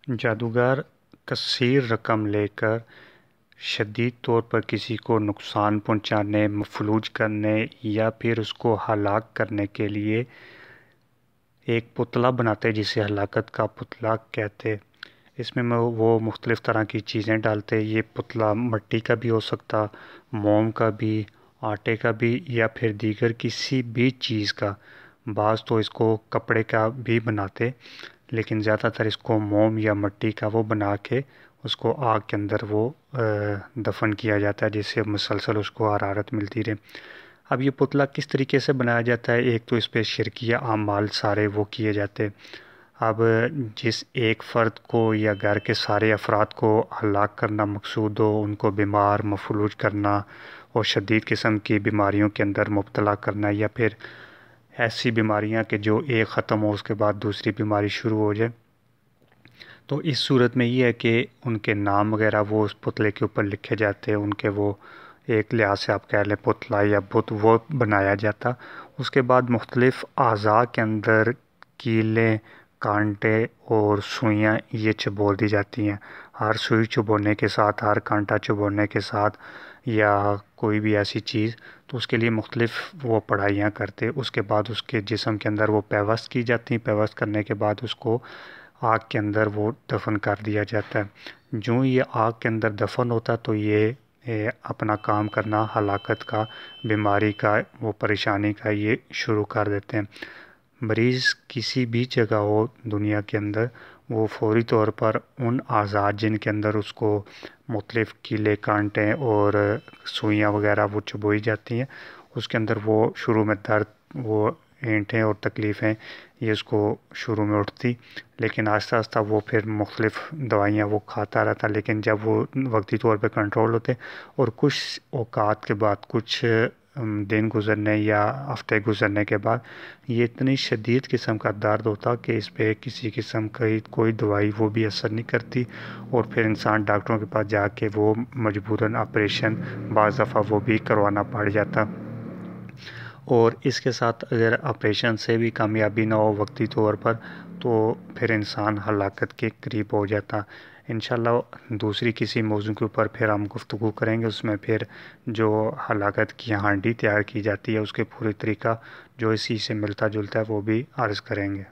جادوگر کثیر رقم لے کر شدید طور پر کسی کو نقصان پہنچانے، مفلوج کرنے یا پھر اس کو ہلاک کرنے کے لیے ایک پتلا بناتے جسے ہلاکت کا پتلا کہتے۔ اس میں وہ مختلف طرح کی چیزیں ڈالتے۔ یہ پتلا مٹی کا بھی ہو سکتا، موم کا بھی، آٹے کا بھی، یا پھر دیگر کسی بھی چیز کا۔ بعض تو اس کو کپڑے کا بھی بناتے، لیکن زیادہ تر اس کو موم یا مٹی کا وہ بنا کے اس کو آگ کے اندر وہ دفن کیا جاتا ہے، جس سے مسلسل اس کو حرارت ملتی رہے۔ اب یہ پتلا کس طریقے سے بنایا جاتا ہے؟ ایک تو اس پہ شرکیہ اعمال سارے وہ کیے جاتے۔ اب جس ایک فرد کو یا گھر کے سارے افراد کو ہلاک کرنا مقصود ہو، ان کو بیمار، مفلوج کرنا اور شدید قسم کی بیماریوں کے اندر مبتلا کرنا، یا پھر ایسی بیماریاں کہ جو ایک ختم ہو اس کے بعد دوسری بیماری شروع ہو جائے، تو اس صورت میں یہ ہے کہ ان کے نام وغیرہ وہ اس پتلے کے اوپر لکھے جاتے ہیں، ان کے وہ ایک لحاظ سے آپ کہہ لیں پتلا یا بت وہ بنایا جاتا۔ اس کے بعد مختلف اعضاء کے اندر کیلیں، کانٹے اور سوئیاں یہ چبو دی جاتی ہیں۔ ہر سوئی چبونے کے ساتھ، ہر کانٹا چبونے کے ساتھ یا کوئی بھی ایسی چیز، تو اس کے لیے مختلف وہ پڑھائیاں کرتے۔ اس کے بعد اس کے جسم کے اندر وہ پیوست کی جاتی ہیں۔ پیوست کرنے کے بعد اس کو آگ کے اندر وہ دفن کر دیا جاتا ہے۔ جو یہ آگ کے اندر دفن ہوتا تو یہ اپنا کام کرنا ہلاکت کا، بیماری کا، وہ پریشانی کا یہ شروع کر دیتے ہیں۔ مریض کسی بھی جگہ ہو دنیا کے اندر، وہ فوری طور پر ان اعضاء جن کے اندر اس کو مختلف کیلے، کانٹے اور سوئیاں وغیرہ وہ چبوئی جاتی ہیں، اس کے اندر وہ شروع میں درد، وہ اینٹیں اور تکلیفیں یہ اس کو شروع میں اٹھتی، لیکن آہستہ آہستہ وہ پھر مختلف دوائیاں وہ کھاتا رہتا، لیکن جب وہ وقتی طور پہ کنٹرول ہوتے اور کچھ اوقات کے بعد، کچھ دن گزرنے یا ہفتے گزرنے کے بعد یہ اتنی شدید قسم کا درد ہوتا کہ اس پہ کسی قسم کی کوئی دوائی وہ بھی اثر نہیں کرتی، اور پھر انسان ڈاکٹروں کے پاس جا کے وہ مجبوراً آپریشن بعض دفعہ وہ بھی کروانا پڑ جاتا۔ اور اس کے ساتھ اگر آپریشن سے بھی کامیابی نہ ہو وقتی طور پر، تو پھر انسان ہلاکت کے قریب ہو جاتا۔ انشاءاللہ دوسری کسی موضوع کے اوپر پھر ہم گفتگو کریں گے، اس میں پھر جو ہلاکت کی ہانڈی تیار کی جاتی ہے اس کے پوری طریقہ جو اسی سے ملتا جلتا ہے وہ بھی عرض کریں گے۔